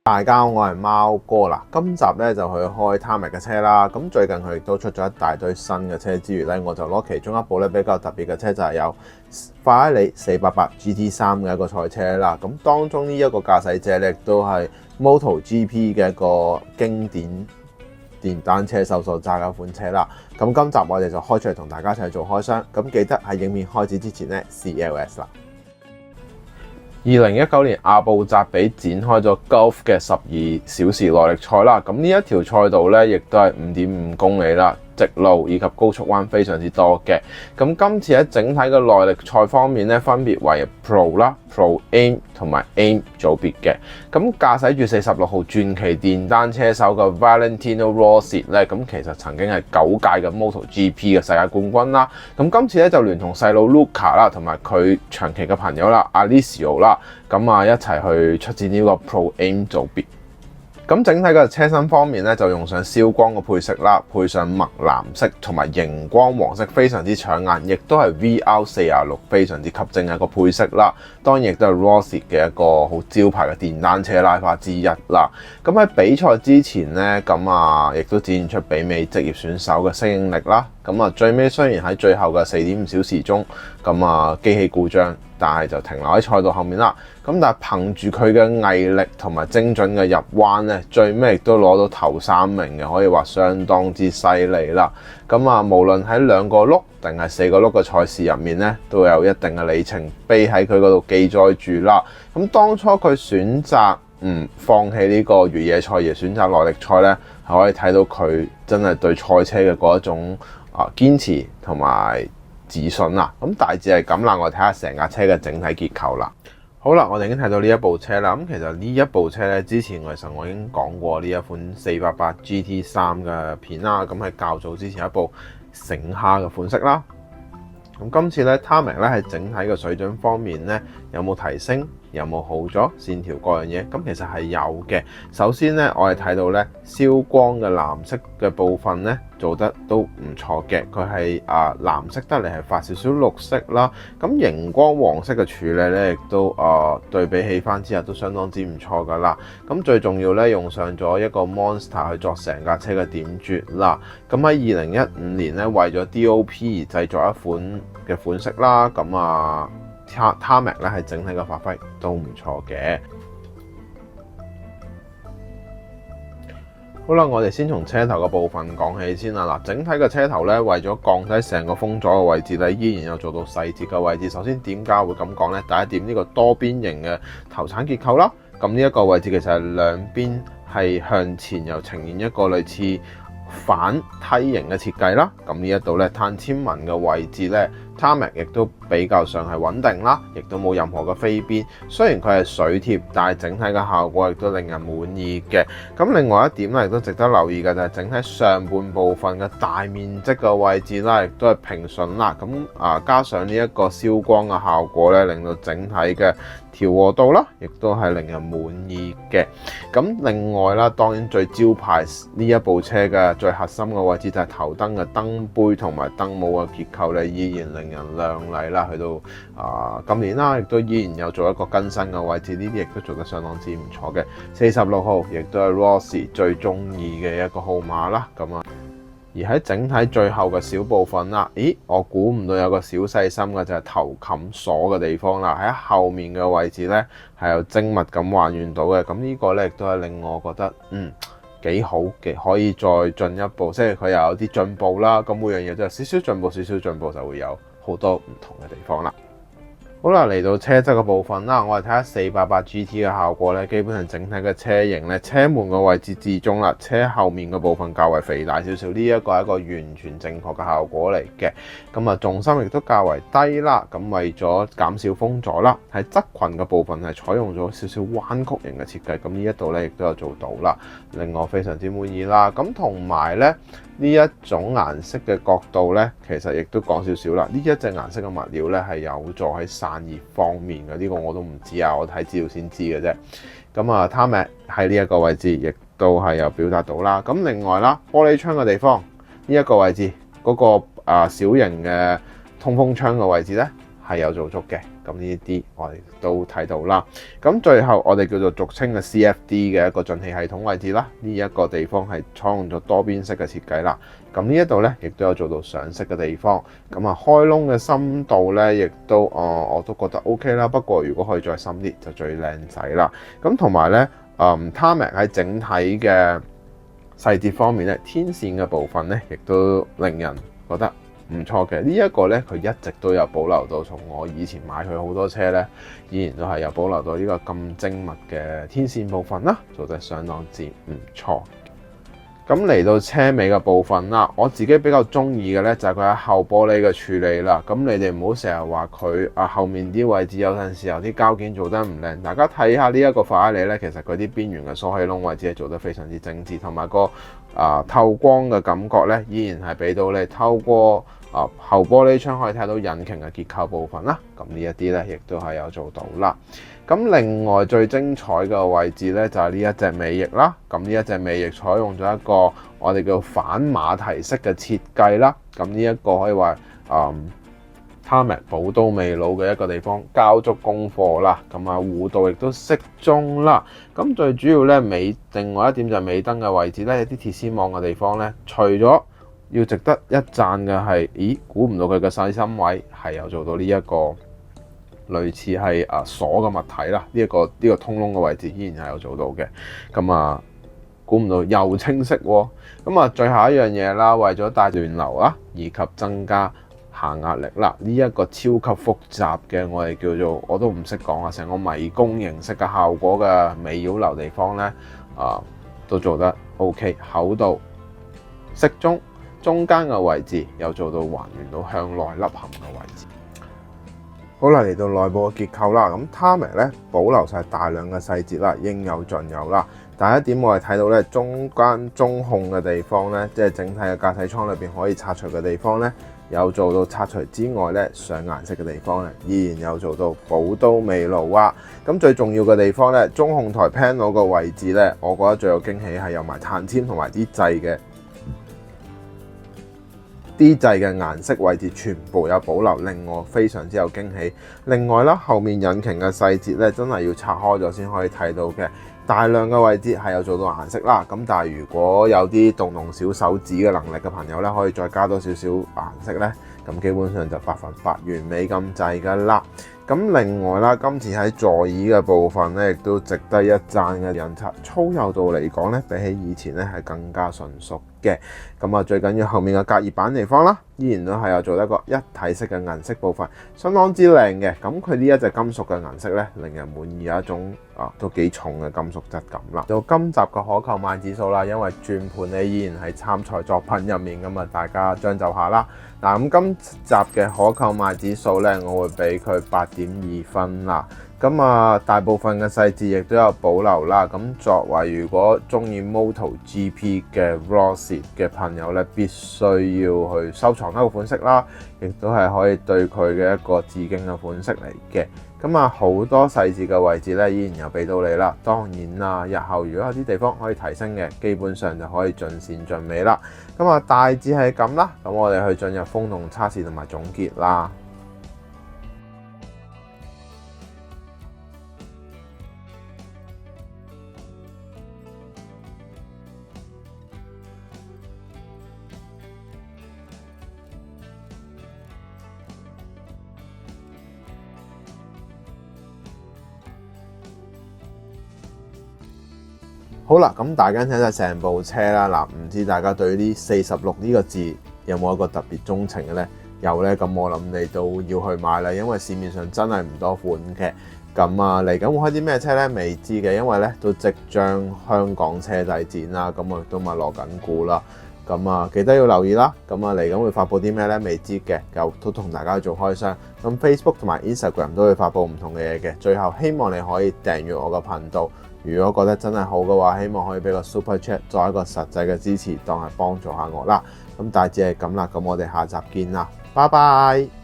大家好，我係貓哥啦。今集咧就去開 Tamiya 嘅車啦。咁最近佢亦都出咗一大堆新嘅車之餘咧，我就攞其中一部咧比較特別嘅車，就係有法拉利488 GT3嘅一個賽車啦。咁當中呢一個駕駛者咧，亦都係 MotoGP 嘅一個經典電單車手所揸嘅一款車啦。咁今集我哋就開出嚟同大家一齊做開箱。咁記得喺影片開始之前咧 CLS 啦。2019年阿布扎比展開咗 Gulf 嘅12小時耐力賽啦，咁呢一條賽道咧，亦都係5.5公里啦，直路以及高速彎非常之多嘅。咁今次喺整體嘅耐力賽方面咧，分別為 Pro 啦、Pro Aim 同埋 Aim 組別嘅。咁駕駛住46號傳奇電單車手嘅 Valentino Rossi 咧，咁其實曾經係9屆嘅 MotoGP 嘅世界冠軍啦。咁今次咧就聯同細佬 Luca 啦，同埋佢長期嘅朋友啦 Alessio 啦，咁一齊去出戰呢個 Pro Aim 組別。咁整體嘅車身方面咧，就用上燒光嘅配色啦，配上墨藍色同埋熒光黃色，非常之搶眼，亦都係 VR46 非常之吸睛嘅一個配色啦。當然亦都係 Rossi 嘅一個好招牌嘅電單車拉花之一啦。咁喺比賽之前咧，亦都展現出媲美職業選手嘅適應力啦。最尾雖然喺最後嘅4.5小時中，機器故障，但係就停留喺賽道後面啦。但係憑住佢嘅毅力同埋精準嘅入彎咧，最尾亦都攞到頭3名嘅，可以話相當之犀利啦。無論喺2個轆定係4個轆嘅賽事入面咧，都有一定嘅里程碑喺佢嗰度記載住啦。當初佢選擇放棄呢個越野賽而選擇耐力賽咧，係可以睇到佢真係對賽車嘅嗰一種堅持同埋自信啦。大致係咁啦，我哋睇下成架車嘅整體結構啦。好啦，我哋已經睇到呢一部車啦。其實呢一部車咧，之前其實我已經講過呢一款488 GT3 嘅片啦。係較早之前一部醒蝦嘅款式啦。今次咧 Tamiya 咧喺整體嘅水準方面咧，有冇提升？有冇好咗？線條各樣嘢，其實係有嘅。首先咧，我哋睇到咧燒光嘅藍色嘅部分咧做得都唔錯嘅。佢係藍色得嚟係發少少綠色啦。熒光黃色嘅處理咧，亦都對比起翻之後都相當之唔錯噶啦。最重要咧，用上咗一個 Monster 去作成架車嘅點綴啦。喺2015年咧，為咗 DOP 而製作一款嘅款式啦。Tamiya 咧係整體嘅發揮都唔錯嘅。好啦，我哋先從車頭嘅部分講起先啦。整體嘅車頭咧，為咗降低成個風阻嘅位置咧，依然有做到細節嘅位置。首先點解會咁講呢？第一點，呢個多邊形嘅頭鏟結構啦。呢一個位置其實係兩邊係向前又呈現一個類似反梯形嘅設計啦。呢一度咧碳纖紋嘅位置咧，Tamiya 亦都比較上係穩定啦，亦都冇任何嘅飛邊。雖然佢係水貼，但係整體嘅效果亦都令人滿意嘅。另外一點咧，亦都值得留意嘅就係整體上半部分嘅大面積嘅位置啦，亦都係平順啦。加上呢一個燒光嘅效果咧，令到整體嘅調和度啦，亦都係令人滿意嘅。另外啦，當然最招牌呢一部車嘅最核心嘅位置就係頭燈嘅燈杯同埋燈帽嘅結構咧，依然令人亮麗啦。去到今年啦，亦都依然有做一個更新嘅位置，呢啲亦都做得相當之唔錯嘅。46號亦都係 Rossi 最中意嘅一個號碼啦。而喺整體最後嘅小部分啦，我估唔到有個小細心嘅就係頭冚鎖嘅地方啦。喺後面嘅位置咧係有精密咁還原到嘅。呢個咧亦都係令我覺得幾好嘅，可以再進一步，即係佢又有啲進步啦。每樣嘢都有少少進步，少少進步就會有好多唔同嘅地方啦。好啦，嚟到車側嘅部分啦，我哋睇下488 GT 嘅效果咧，基本上整體嘅車型咧，車門嘅位置至中啦，車後面嘅部分較為肥大少少，呢一個係一個完全正確嘅效果嚟嘅。重心亦都較為低啦，為咗減少風阻啦，喺側裙嘅部分係採用咗少少彎曲型嘅設計，呢一度咧亦都有做到啦，令我非常之滿意啦。同埋咧呢一種顏色嘅角度咧，其實亦都講少少啦。呢一隻顏色嘅物料咧係有助喺散熱方面嘅，呢個我都唔知啊，我睇資料先知嘅啫。Tamiya喺呢一個位置亦都係有表達到啦。另外啦，玻璃窗嘅地方呢一個位置嗰個小型嘅通風窗嘅位置咧，係有做足嘅。咁呢啲我哋都睇到啦。咁最後我哋叫做俗稱嘅 CFD 嘅一個進氣系統位置啦，呢一個地方係採用咗多邊式嘅設計啦。咁呢一度咧亦都有做到上色嘅地方。咁啊開窿嘅深度咧亦都我都覺得 OK 啦。不過如果可以再深啲就最靚仔啦。咁同埋咧Tarmac 喺整體嘅細節方面咧，天線嘅部分咧，亦都令人覺得唔錯嘅。呢一個咧，佢一直都有保留到，從我以前買佢好多車咧，依然都係有保留到呢個咁精密嘅天線部分啦，做得相當之唔錯。咁嚟到車尾嘅部分啦，我自己比較中意嘅咧就係佢喺後玻璃嘅處理啦。咁你哋唔好成日話佢後面啲位置有陣時候啲膠件做得唔靚，大家睇下呢一個法拉利咧，其實佢啲邊緣嘅疏氣窿位置係做得非常之精緻，同埋個透光嘅感覺咧，依然係俾到你透過後玻璃窗可以睇到引擎嘅結構部分啦。咁呢一啲咧，亦都係有做到啦。咁另外最精彩嘅位置咧，就係呢一隻尾翼啦。咁呢一隻尾翼採用咗一個我哋叫反馬蹄式嘅設計啦。咁呢一個可以話Tarmac寶刀未老嘅一個地方，交足功課啦。咁弧度亦都適中啦。咁最主要咧另外一點就係尾燈嘅位置咧，有啲鐵絲網嘅地方咧，除咗要值得一讚嘅係，估唔到佢嘅細心位係有做到呢一個類似係鎖嘅物體啦。呢個通窿嘅位置依然係有做到嘅。咁估唔到又清晰喎。咁最後一樣嘢啦，為咗帶亂流啦，以及增加下壓力啦，呢一個超級複雜嘅我哋叫做我都唔識講成個迷宮形式嘅效果嘅尾擾流地方咧，都做得 OK， 厚度適中。中間嘅位置又做到還原到向內凹陷嘅位置。好啦，嚟到內部嘅結構啦，咁 Tarmac 咧保留晒大量嘅細節啦，應有盡有啦。第一點我哋睇到咧，中間中控嘅地方咧，即係整體嘅駕駛艙裏邊可以拆除嘅地方咧，有做到拆除之外咧，上顏色嘅地方咧，依然有做到寶刀未老啊。咁最重要嘅地方咧，中控台 panel 個位置咧，我覺得最有驚喜係有埋碳纖同埋啲掣嘅。啲掣嘅顏色位置全部有保留，令我非常之有驚喜。另外啦，後面引擎嘅細節咧，真係要拆開咗先可以睇到嘅。大量嘅位置係有做到顏色啦。咁但係如果有啲動小手指嘅能力嘅朋友咧，可以再加多少少顏色咧，咁基本上就100%完美咁滯噶啦。咁另外啦，今次喺座椅嘅部分咧，亦都值得一讚嘅印刷粗幼度嚟講咧，比起以前咧係更加純熟嘅。咁最緊要後面嘅隔熱板地方啦，依然都係有做一個一體式嘅銀色部分，相當之靚嘅。咁佢呢一隻金屬嘅銀色咧，令人滿意，有一種都幾重嘅金屬質感啦。到今集嘅可購買指數啦，因為轉盤咧依然係參賽作品入面咁大家將就下啦。嗱，咁今集嘅可購買指數咧，我會俾佢8.2分啦。咁大部分嘅細節亦都有保留啦。咁作為如果中意 MotoGP 嘅 Rossi 嘅朋友咧，必須要去收藏一個款式啦，亦都係可以對佢嘅一個致敬嘅款式嚟嘅。咁好多細節嘅位置咧，依然有俾到你啦。當然啦，日後如果有啲地方可以提升嘅，基本上就可以盡善盡美啦。咁大致係咁啦。咁我哋去進入風洞測試同埋總結啦。好啦，咁大家睇晒成部車啦，嗱，唔知大家對呢46呢個字有冇一個特別鍾情嘅呢？有呢，咁我諗你都要去買啦，因為市面上真係唔多款嘅。咁嚟緊會開啲咩車呢？未知嘅，因為呢都即將香港車仔展啦，咁我亦都密鑼緊鼓啦。咁記得要留意啦。咁嚟緊會發布啲咩呢？未知嘅，又都同大家做開箱。咁 Facebook 同埋 Instagram 都會發布唔同嘅嘢嘅。最後希望你可以訂閱我個頻道。如果覺得真係好嘅話，希望可以俾個 Super Chat 作為一個實際嘅支持，當係幫助下我啦。咁大致係咁啦，咁我哋下集見啦，拜拜。